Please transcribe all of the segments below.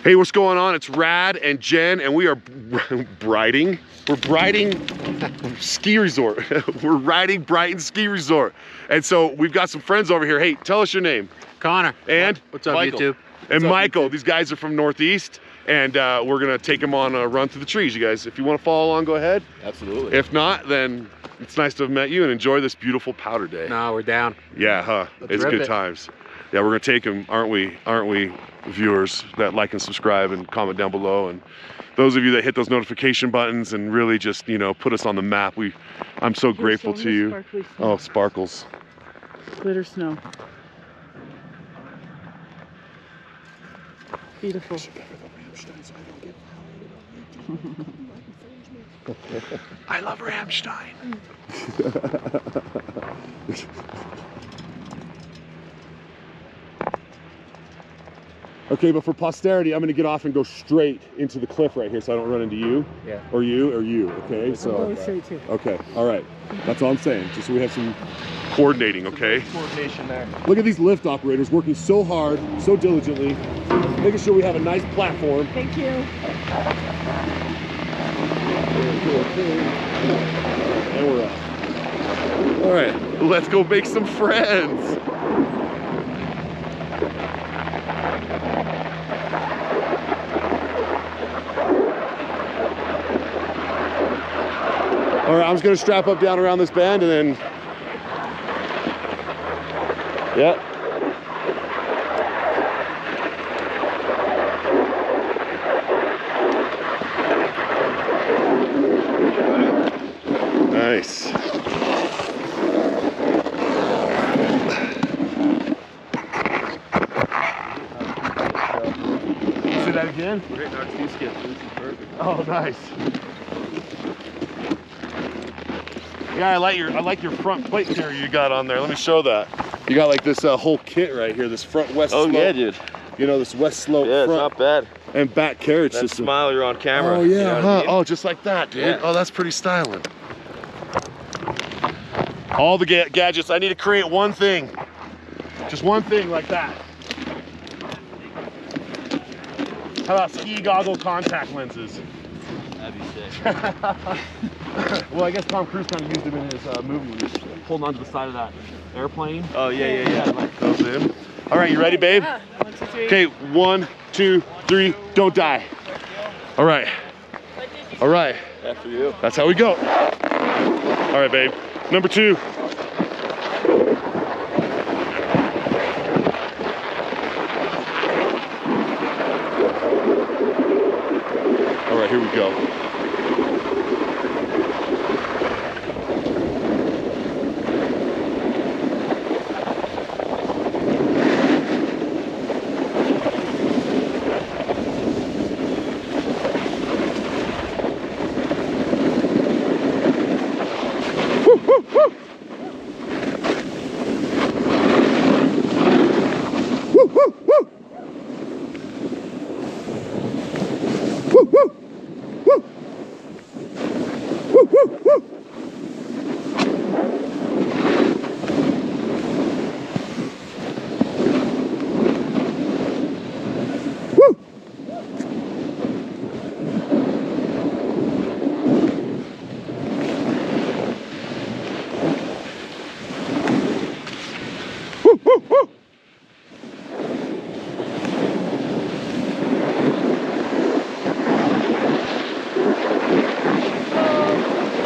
Hey, what's going on? It's Rad and Jen, and we are Brighton Ski Resort. We're riding Brighton Ski Resort. And so we've got some friends over here. Hey, tell us your name. Connor. And? What's up, Michael. YouTube? And What's up, Michael. YouTube? These guys are from Northeast, and we're gonna take them on a run through the trees. You guys, if you want to follow along, go ahead. Absolutely. If not, then it's nice to have met you and enjoy this beautiful powder day. No, we're down. Yeah, huh? It's good times. Yeah, we're gonna take them, aren't we? Aren't we, viewers that like and subscribe and comment down below, and those of you that hit those notification buttons and really just, you know, put us on the map. I'm so grateful to you. Oh, sparkles. Glitter snow. Beautiful. I love Rammstein. Okay, but for posterity, I'm gonna get off and go straight into the cliff right here so I don't run into you. Yeah. Or you, okay? So. Go straight too. Okay, all right. That's all I'm saying, just so we have some coordinating, okay? Coordination there. Look at these lift operators working so hard, so diligently, making sure we have a nice platform. Thank you. And we're up. All right, let's go make some friends. All right, I'm just gonna strap up down around this bend and then, yeah. Nice. Say that again? Great, our ski skip. This is perfect. Oh, nice. Yeah, I like your front plate carrier you got on there. Let me show that. You got like this whole kit right here, this front west slope. Oh yeah, dude. You know, this west slope Yeah, front it's not bad. and back carriage That system. smile, you're on camera. Oh yeah, you know what I mean? Oh, just like that, dude. Yeah. Oh, that's pretty styling. All the gadgets. I need to create one thing. Just one thing like that. How about ski goggle contact lenses? That'd be sick. Well, I guess Tom Cruise kind of used them in his movie when he was holding onto the side of that airplane. Oh yeah. Like those in. All right, you ready, babe? Yeah. 1, 2, 3. Okay, 1, 2, 3. Don't die. All right. All right. After you. That's how we go. All right, babe. Number 2. All right, here we go. Woo, woo, woo. Woo, woo, woo. Woo, woo. Woo. Woo, woo, woo. Woo. Woo, woo, woo.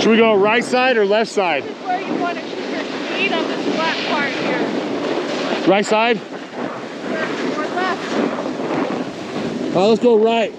Should we go right side or left side? This is where you want to keep your speed on this flat part here. Right side? Or left. Let's go right.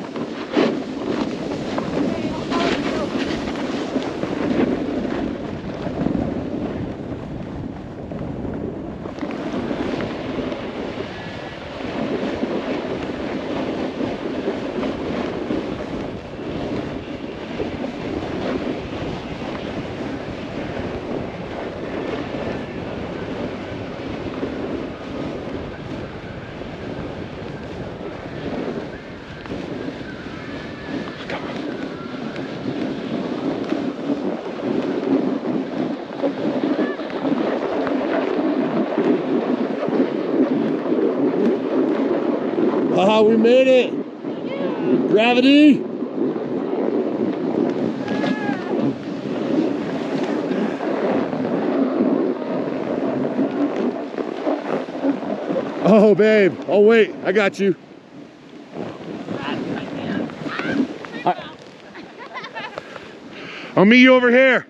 Haha, we made it. Gravity. Oh, babe. Oh, wait. I got you. I'll meet you over here.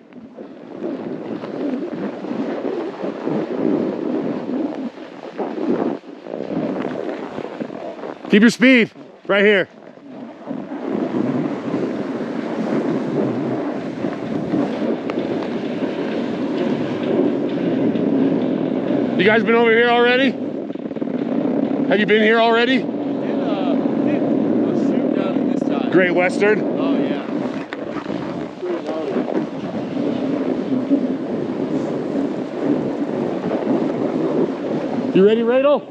Keep your speed right here. You guys been over here already? Have you been here already? Did a shoot down this side. Great Western? Oh, yeah. You ready, Radel?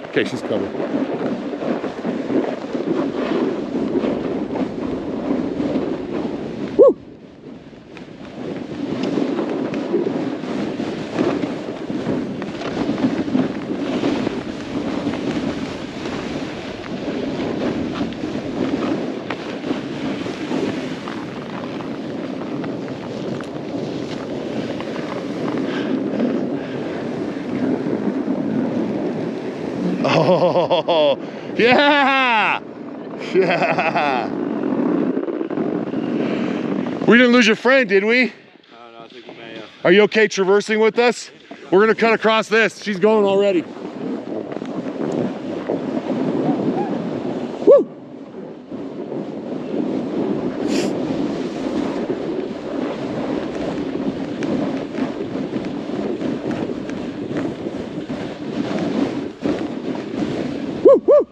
Okay, she's coming. Woo! Oh, yeah! Yeah! We didn't lose your friend, did we? No, I think we may have. Are you okay traversing with us? We're gonna cut across this. She's going already. Woo! Woo, woo!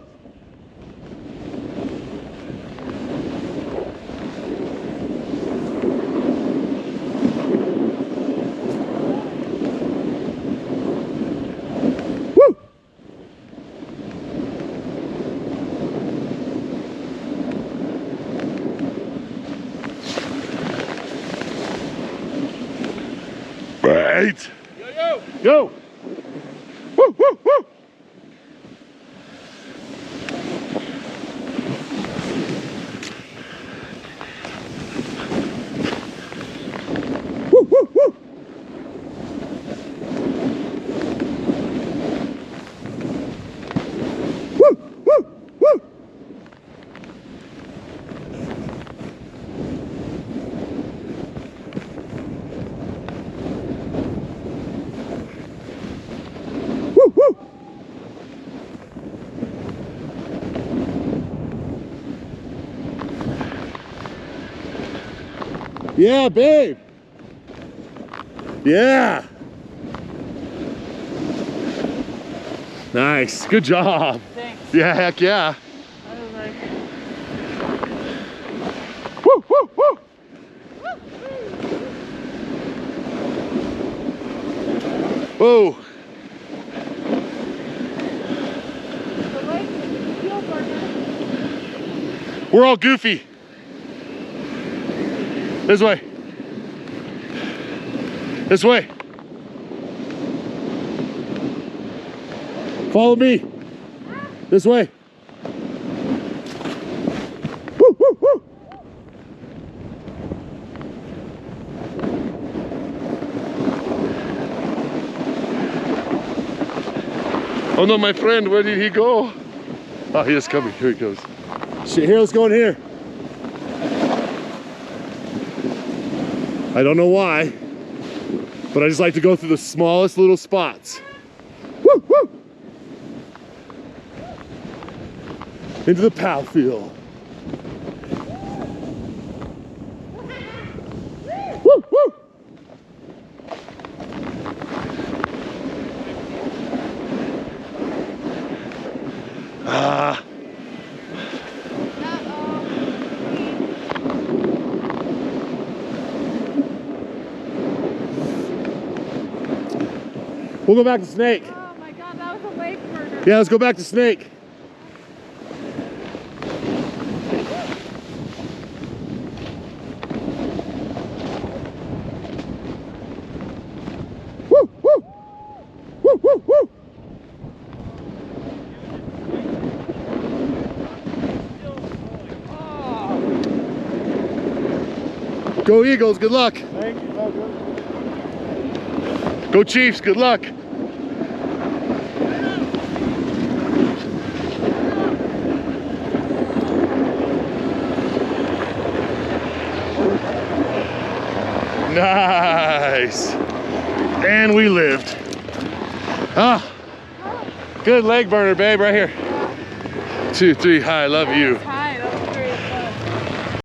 Woo! Right. Go. Woo, woo, woo. Woo, woo, woo. Woo, woo, woo. Woo, woo. Yeah, babe. Yeah. Nice. Good job. Thanks. Yeah, heck yeah. I was like, Woo, woo, woo. Whoa. the lake is a fuel burner. We're all goofy. This way. This way. Follow me. This way. Woo, woo, woo. Oh no, my friend, where did he go? Oh, he is coming. Here he goes. Shit, here, let's go in here. I don't know why, but I just like to go through the smallest little spots. Woo, woo. Into the pow field. Woo, woo. Ah. We'll go back to Snake. Oh my god, that was a lake burner. Yeah, let's go back to Snake. Woo, woo. Woo, woo, woo. Go Eagles, good luck. Thank you, Douglas. Go Chiefs, good luck. Nice. And we lived. Ah, good leg burner, babe, right here. 2, 3, high, love you.